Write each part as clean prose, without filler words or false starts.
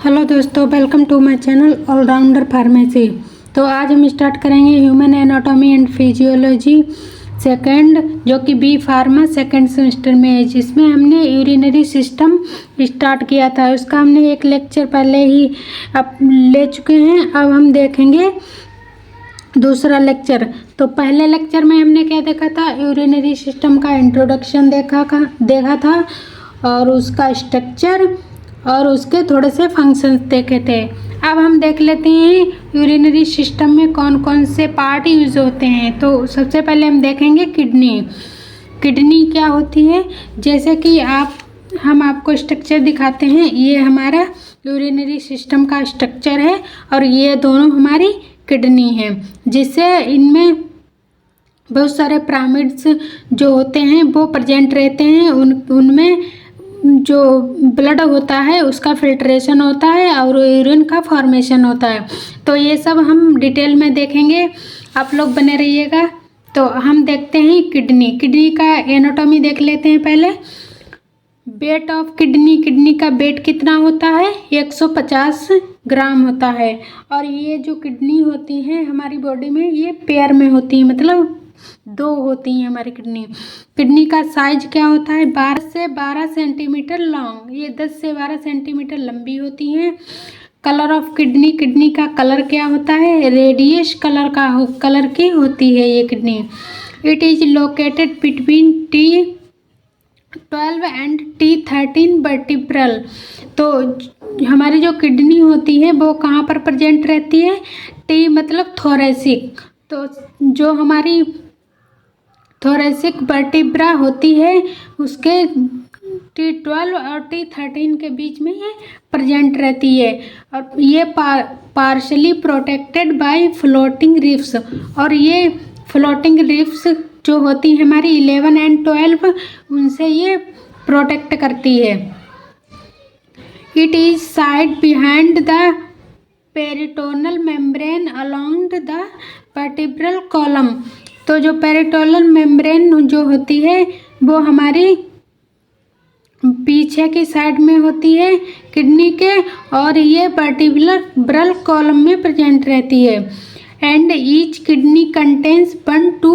Hello दोस्तों, welcome to my channel allrounder pharmacy. तो आज हम स्टार्ट करेंगे human anatomy and physiology second, जो कि बी फार्मा सेकंड सेमेस्टर में है, जिसमें हमने यूरिनरी सिस्टम स्टार्ट किया था। उसका हमने एक लेक्चर पहले ही अब ले चुके हैं। अब हम देखेंगे दूसरा लेक्चर। तो पहले लेक्चर में हमने क्या देखा था, यूरिनरी सिस्टम का इंट्रोडक्शन देखा था और उसका स्ट्रक्चर और उसके थोड़े से फंक्शंस देखे थे। अब हम देख लेते हैं यूरिनरी सिस्टम में कौन कौन से पार्ट यूज होते हैं। तो सबसे पहले हम देखेंगे किडनी। किडनी क्या होती है, जैसे कि हम आपको स्ट्रक्चर दिखाते हैं। ये हमारा यूरिनरी सिस्टम का स्ट्रक्चर है और ये दोनों हमारी किडनी है, जिससे इनमें बहुत सारे पिरामिड्स जो होते हैं वो प्रेजेंट रहते हैं। उनमें जो ब्लड होता है उसका फिल्ट्रेशन होता है और यूरिन का फॉर्मेशन होता है। तो ये सब हम डिटेल में देखेंगे, आप लोग बने रहिएगा। तो हम देखते हैं किडनी का एनाटॉमी देख लेते हैं पहले। वेट ऑफ किडनी का वेट कितना होता है, 150 ग्राम होता है। और ये जो किडनी होती है हमारी बॉडी में, ये पेयर में होती है, मतलब दो होती हैं हमारी किडनी का साइज क्या होता है, 12 से 12 सेंटीमीटर लॉन्ग। ये 10 से 12 सेंटीमीटर लंबी होती हैं। कलर ऑफ किडनी का कलर क्या होता है, रेडियस कलर की होती है ये kidney. It is located between T12 and T13 vertebral. तो हमारी जो किडनी होती है वो कहाँ पर प्रेजेंट रहती है, टी मतलब थोरेसिक। तो जो हमारी थोरेसिक वर्टिब्रा होती है उसके T12 और T13 के बीच में ये प्रेजेंट रहती है। और ये partially protected by floating riffs. और ये फ्लोटिंग रिफ्स जो होती है हमारी 11 एंड 12, उनसे ये प्रोटेक्ट करती है। It is side behind the peritoneal membrane along the vertebral column. तो जो पेरिटोनल मेम्ब्रेन जो होती है वो हमारी पीछे की साइड में होती है किडनी के, और ये वर्टिब्रल कॉलम में प्रेजेंट रहती है। And each kidney contains 1 to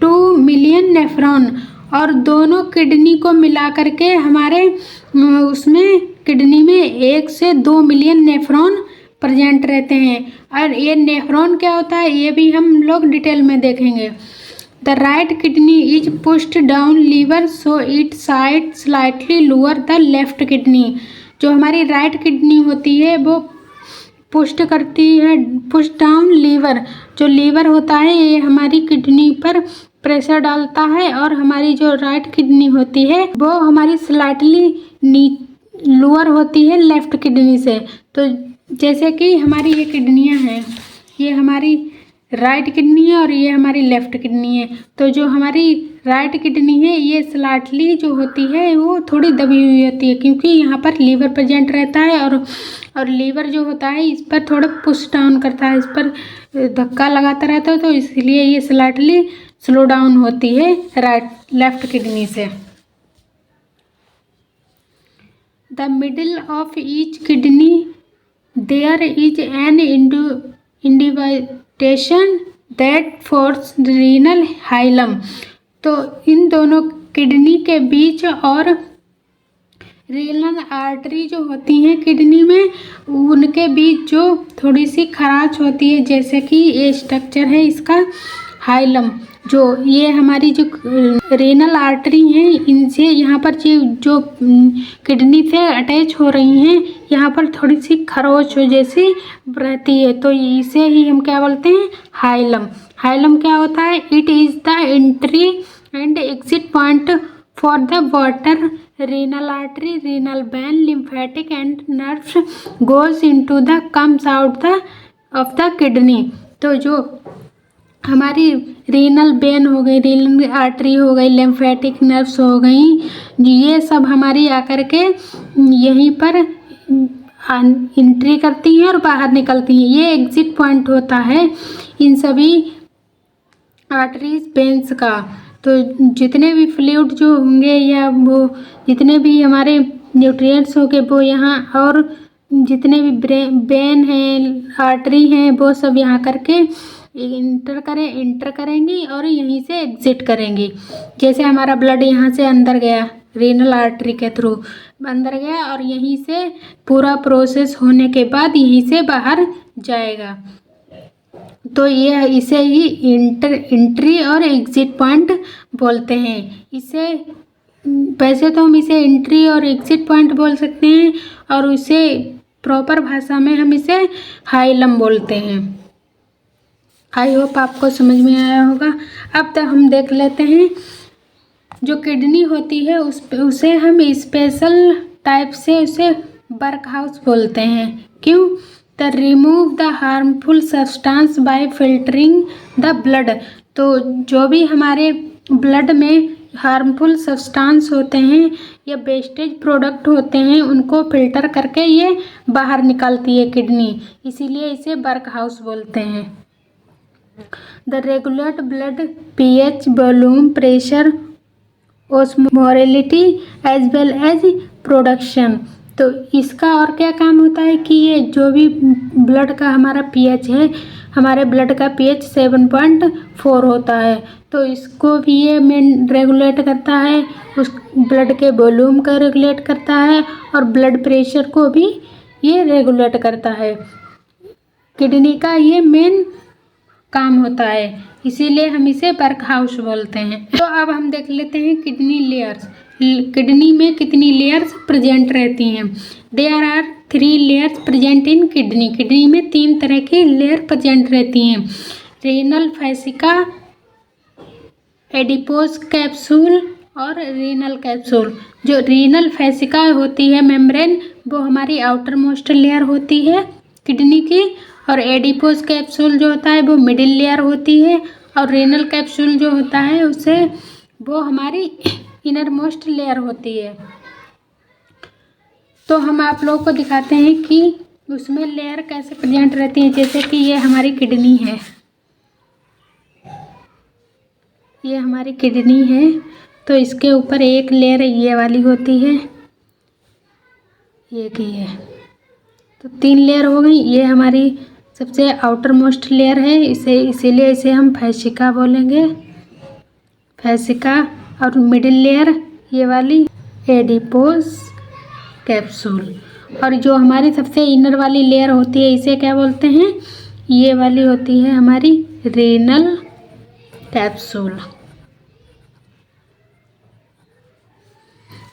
2 million nephron. और दोनों किडनी को मिला करके हमारे उसमें किडनी में 1 से 2 मिलियन नेफ्रॉन प्रेजेंट रहते हैं। और ये नेफ्रॉन क्या होता है ये भी हम लोग डिटेल में देखेंगे। The right kidney is pushed down liver so it side slightly lower the left kidney. जो हमारी राइट किडनी होती है वो पुश डाउन लीवर। जो लीवर होता है ये हमारी किडनी पर प्रेशर डालता है, और हमारी जो राइट किडनी होती है वो हमारी स्लाइटली लोअर होती है लेफ्ट किडनी से। तो जैसे कि हमारी ये किडनियां हैं, ये हमारी राइट किडनी है और ये हमारी लेफ्ट किडनी है। तो जो हमारी राइट किडनी है ये स्लाइटली जो होती है वो थोड़ी दबी हुई होती है, क्योंकि यहाँ पर लीवर प्रेजेंट रहता है और लीवर जो होता है इस पर थोड़ा पुश डाउन करता है, इस पर धक्का लगाता रहता है, तो इसलिए ये स्लाइटली स्लो डाउन होती है लेफ्ट किडनी से। The middle of each kidney there is an indentation that forms renal hilum. तो इन दोनों किडनी के बीच और रीनल आर्टरी जो होती हैं किडनी में, उनके बीच जो थोड़ी सी खरांच होती है, जैसे कि ये स्ट्रक्चर है इसका हाइलम। जो ये हमारी जो रीनल आर्टरी हैं इनसे यहाँ पर जो किडनी से अटैच हो रही हैं, यहाँ पर थोड़ी सी खरोच जैसी रहती है, तो इसे ही हम क्या बोलते हैं, हाइलम। हाइलम क्या होता है, it is the entry and exit point for the water renal artery renal vein lymphatic and nerves goes into the comes out the of the kidney. तो जो हमारी रीनल वेन हो गई, रीनल आर्टरी हो गई, लिम्फेटिक नर्व्स हो गई, ये सब हमारी आकर के यहीं पर एंट्री करती हैं और बाहर निकलती हैं। ये एग्जिट पॉइंट होता है इन सभी आर्टरीज वेन्स का। तो जितने भी फ्लूइड जो होंगे या वो जितने भी हमारे न्यूट्रिएंट्स हो गए वो यहाँ, और जितने भी वेन हैं, आर्टरी हैं, वो सब यहाँ करके इंटर करेंगी और यहीं से एग्जिट करेंगी। जैसे हमारा ब्लड यहाँ से अंदर गया, रीनल आर्टरी के थ्रू अंदर गया और यहीं से पूरा प्रोसेस होने के बाद यहीं से बाहर जाएगा। तो ये इसे ही एंट्री और एग्जिट पॉइंट बोलते हैं। इसे वैसे तो हम इसे एंट्री और एग्जिट पॉइंट बोल सकते हैं, और इसे प्रॉपर भाषा में हम इसे हाइलम बोलते हैं। आई होप आपको समझ में आया होगा। अब तक हम देख लेते हैं जो किडनी होती है उसे हम स्पेशल टाइप से उसे वर्कहाउस बोलते हैं। क्यों? The remove the harmful substance by filtering the blood. तो जो भी हमारे ब्लड में हार्मफुल सब्सटेंस होते हैं या वेस्टेज प्रोडक्ट होते हैं उनको फिल्टर करके ये बाहर निकालती है किडनी, इसीलिए इसे वर्कहाउस बोलते हैं। They regulate blood pH, volume, pressure, osmolarity as well as production. तो इसका और क्या काम होता है कि ये जो भी ब्लड का हमारा pH है, हमारे ब्लड का pH 7.4 होता है, तो इसको भी ये मेन रेगुलेट करता है, उस ब्लड के वॉल्यूम का रेगुलेट करता है और ब्लड प्रेशर को भी ये रेगुलेट करता है। किडनी का ये मेन काम होता है, इसीलिए हम इसे वर्कहाउस बोलते हैं। तो अब हम देख लेते हैं किडनी लेयर्स। किडनी में कितनी लेयर्स प्रेजेंट रहती हैं? There are 3 layers present in kidney. Kidney में 3 तरह की लेयर प्रेजेंट रहती हैं। रीनल फैसिका, एडिपोज कैप्सूल और रीनल कैप्सूल। जो रीनल फैसिका होती है मेम्ब्रेन, वो हमारी आउटर मोस्ट लेयर होती है किडनी की, और एडिपोज कैप्सूल जो होता है वो मिडिल लेयर होती है, और रीनल कैप्सूल जो होता है उसे वो हमारी इनर मोस्ट लेयर होती है। तो हम आप लोगों को दिखाते हैं कि उसमें लेयर कैसे प्रेजेंट रहती है। जैसे कि ये हमारी किडनी है, ये हमारी किडनी है, तो इसके ऊपर एक लेयर ये वाली होती है, एक ही है, तो 3 लेयर हो गई। ये हमारी सबसे आउटर मोस्ट लेयर है, इसीलिए इसे हम फैसिका बोलेंगे, फैसिका। और मिडिल लेयर ये वाली एडिपोज कैप्सूल, और जो हमारी सबसे इनर वाली लेयर होती है इसे क्या बोलते हैं? ये वाली होती है हमारी रीनल कैप्सूल।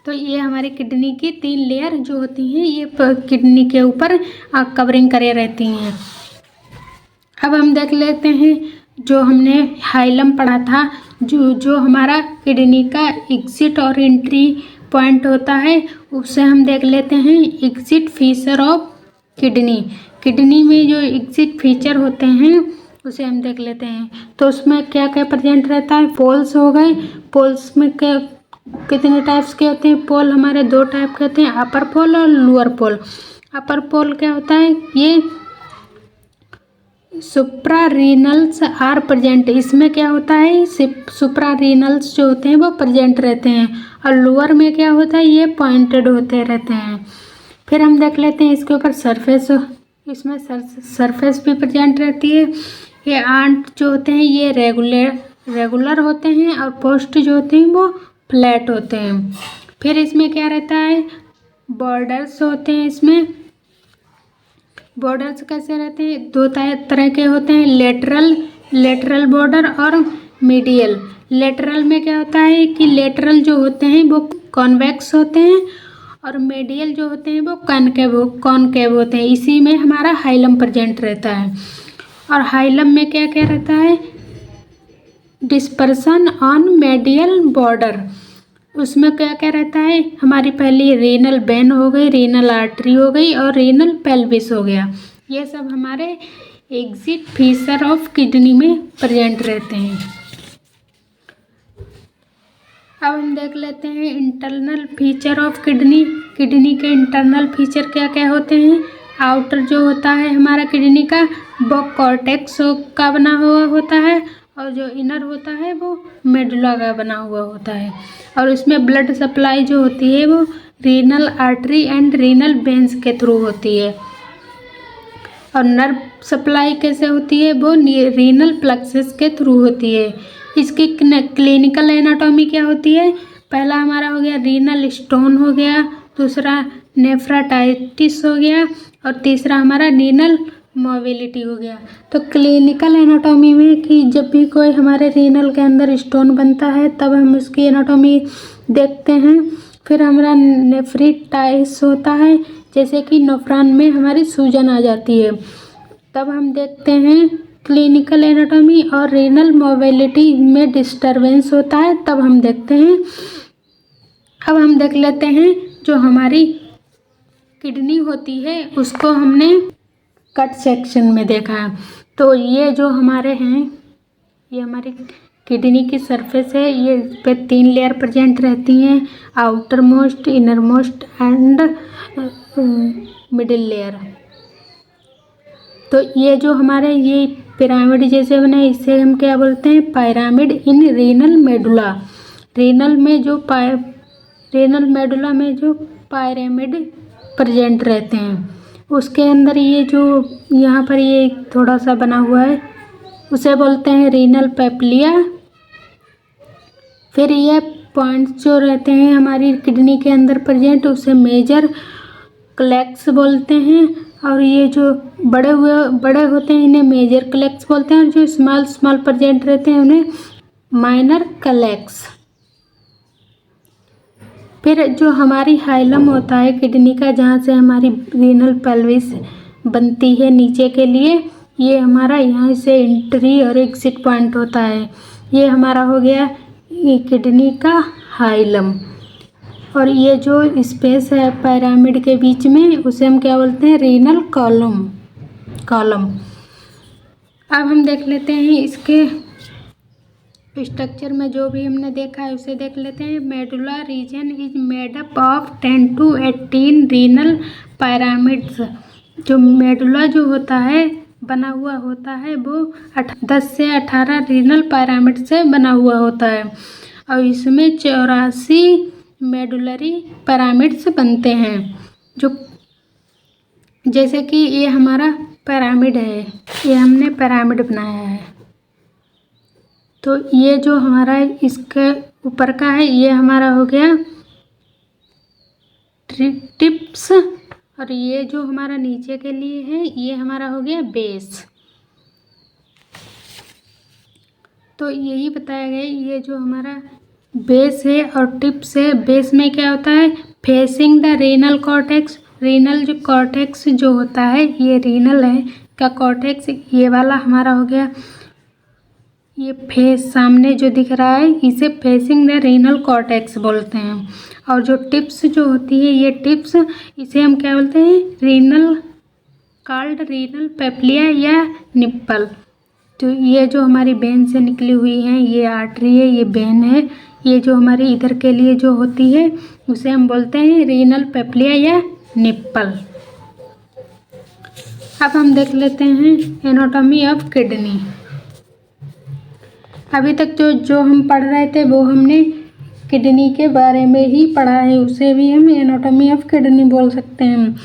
तो ये हमारी किडनी की 3 लेयर जो होती हैं ये किडनी के ऊपर कवरिंग करे रहती हैं। अब हम देख लेते हैं जो हमने हाइलम पढ़ा था, जो हमारा किडनी का एग्जिट और एंट्री पॉइंट होता है, उससे हम देख लेते हैं exit feature of kidney. Kidney में जो एग्जिट फीचर होते हैं उसे हम देख लेते हैं। तो उसमें क्या क्या प्रेजेंट रहता है? पोल्स हो गए। पोल्स में क्या कितने टाइप्स के होते हैं? पोल हमारे 2 टाइप के होते हैं, अपर पोल और लोअर पोल। अपर पोल क्या होता है? ये सुप्रारीनल्स आर प्रेजेंट। इसमें क्या होता है? सुप्रारीनल्स जो होते हैं वो प्रेजेंट रहते हैं, और लोअर में क्या होता है? ये पॉइंटेड होते रहते हैं। फिर हम देख लेते हैं इसके ऊपर सरफेस। इसमें सरफेस भी प्रेजेंट रहती है। ये आंट जो होते हैं ये रेगुलर होते हैं, और पोस्ट जो होते हैं वो फ्लैट होते हैं। फिर इसमें क्या रहता है? बॉर्डर्स होते हैं। इसमें बॉर्डर्स कैसे रहते हैं? 2 तरह के होते हैं, लेटरल बॉर्डर और मीडियल। लेटरल में क्या होता है कि लेटरल जो होते हैं वो कॉन्वेक्स होते हैं, और मीडियल जो होते हैं वो कॉनकेव होते हैं। इसी में हमारा हाइलम प्रेजेंट रहता है। और हाइलम में क्या क्या रहता है? Dispersion on medial border. उसमें क्या क्या रहता है? हमारी पहली रीनल वेन हो गई, रीनल आर्टरी हो गई, और रीनल पेल्विस हो गया। ये सब हमारे एग्जिट फीचर ऑफ किडनी में प्रेजेंट रहते हैं। अब हम देख लेते हैं internal feature of kidney. Kidney के इंटरनल फीचर क्या क्या होते हैं? आउटर जो होता है हमारा किडनी का वो कॉर्टेक्स का बना हुआ होता है, और जो इनर होता है वो मेडुला का बना हुआ होता है। और उसमें ब्लड सप्लाई जो होती है वो renal artery and renal veins के थ्रू होती है। और नर्व सप्लाई कैसे होती है, वो रीनल प्लेक्सस के थ्रू होती है। इसकी क्लिनिकल एनाटॉमी क्या होती है, पहला हमारा हो गया रीनल स्टोन हो गया, दूसरा नेफ्राटाइटिस हो गया और तीसरा हमारा रीनल मोबिलिटी हो गया। तो क्लिनिकल एनाटॉमी में कि जब भी कोई हमारे रीनल के अंदर स्टोन बनता है तब हम उसकी एनाटॉमी देखते हैं। फिर हमारा नेफ्रिटाइटिस होता है, जैसे कि नेफ्रॉन में हमारी सूजन आ जाती है, तब हम देखते हैं क्लिनिकल एनाटॉमी। और रीनल मोबिलिटी में डिस्टरबेंस होता है तब हम देखते हैं। अब हम देख लेते हैं जो हमारी किडनी होती है उसको हमने कट सेक्शन में देखा है। तो ये जो हमारे हैं, ये हमारी किडनी की सरफेस है, ये इस पे 3 लेयर प्रेजेंट रहती हैं, outer most, inner most and middle layer. तो ये जो हमारे ये पिरामिड जैसे बने इसे हम क्या बोलते हैं, पिरामिड इन रीनल मेडुला। रीनल मेडुला में जो पिरामिड प्रेजेंट रहते हैं उसके अंदर ये जो यहाँ पर ये थोड़ा सा बना हुआ है उसे बोलते हैं रीनल पेप्लिया। फिर ये पॉइंट्स जो रहते हैं हमारी किडनी के अंदर प्रेजेंट उसे मेजर क्लेक्स बोलते हैं। और ये जो बड़े होते हैं इन्हें मेजर क्लेक्स बोलते हैं, और जो स्मॉल प्रेजेंट रहते हैं उन्हें माइनर क्लेक्स। फिर जो हमारी हाइलम होता है किडनी का, जहाँ से हमारी रीनल पेल्विस बनती है नीचे के लिए, ये हमारा यहाँ से एंट्री और एग्जिट पॉइंट होता है। ये हमारा हो गया ये किडनी का हाइलम। और ये जो स्पेस है पिरामिड के बीच में उसे हम क्या बोलते हैं, रीनल कॉलम। अब हम देख लेते हैं इसके स्ट्रक्चर में जो भी हमने देखा है उसे देख लेते हैं। Medulla reason is made up of 10 to 18 renal pyramids. जो मेडुला जो होता है बना हुआ होता है वो 10 से 18 रीनल पिरामिड से बना हुआ होता है, और इसमें 84 मेडुलरी पिरामिड्स बनते हैं। जो जैसे कि ये हमारा पिरामिड है, ये हमने पिरामिड बनाया है। तो ये जो हमारा इसके ऊपर का है ये हमारा हो गया टिप्स, और ये जो हमारा नीचे के लिए है ये हमारा हो गया बेस। तो यही बताया गया ये जो हमारा बेस है और टिप्स है। बेस में क्या होता है, facing the renal cortex. Renal जो कॉर्टेक्स जो होता है ये रीनल है का कॉर्टेक्स, ये वाला हमारा हो गया ये फेस सामने जो दिख रहा है इसे फेसिंग द रीनल कॉर्टेक्स बोलते हैं। और जो टिप्स जो होती है ये टिप्स इसे हम क्या बोलते हैं, रीनल पेप्लिया या निप्पल। तो ये जो हमारी वेन से निकली हुई हैं ये आर्टरी है, ये वेन है। ये जो हमारी इधर के लिए जो होती है उसे हम बोलते हैं रीनल पेप्लिया या निप्पल। अब हम देख लेते हैं एनाटॉमी ऑफ किडनी। अभी तक जो हम पढ़ रहे थे वो हमने किडनी के बारे में ही पढ़ा है, उसे भी हम एनाटॉमी ऑफ किडनी बोल सकते हैं।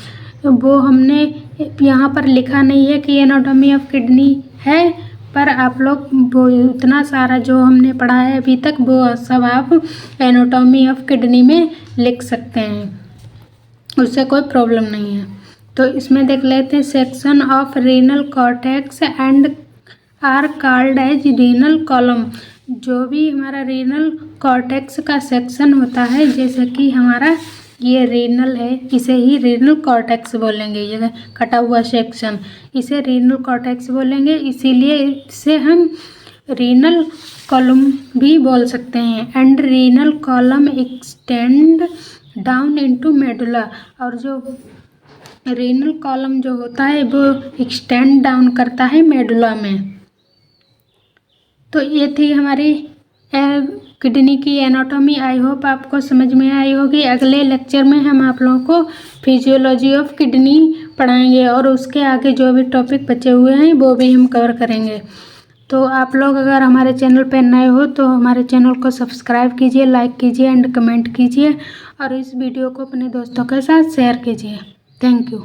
वो हमने यहाँ पर लिखा नहीं है कि एनाटॉमी ऑफ किडनी है, पर आप लोग वो इतना सारा जो हमने पढ़ा है अभी तक वो सब आप एनाटॉमी ऑफ किडनी में लिख सकते हैं, उससे कोई प्रॉब्लम नहीं है। तो इसमें देख लेते हैं section of renal cortex and are called as renal column. जो भी हमारा रीनल कॉर्टेक्स का सेक्शन होता है, जैसे कि हमारा ये रीनल है इसे ही रीनल कॉर्टेक्स बोलेंगे, ये कटा हुआ सेक्शन इसे रीनल कॉर्टेक्स बोलेंगे, इसीलिए इसे हम रीनल कॉलम भी बोल सकते हैं। And renal column extend down into medulla. और जो रीनल कॉलम जो होता है वो एक्सटेंड डाउन करता है मेडुला में। तो ये थी हमारी किडनी की एनाटॉमी। आई होप आपको समझ में आई होगी। अगले लेक्चर में हम आप लोगों को फिजियोलॉजी ऑफ किडनी पढ़ाएंगे और उसके आगे जो भी टॉपिक बचे हुए हैं वो भी हम कवर करेंगे। तो आप लोग अगर हमारे चैनल पर नए हो तो हमारे चैनल को सब्सक्राइब कीजिए, लाइक कीजिए एंड कमेंट कीजिए और इस वीडियो को अपने दोस्तों के साथ शेयर कीजिए। Thank you.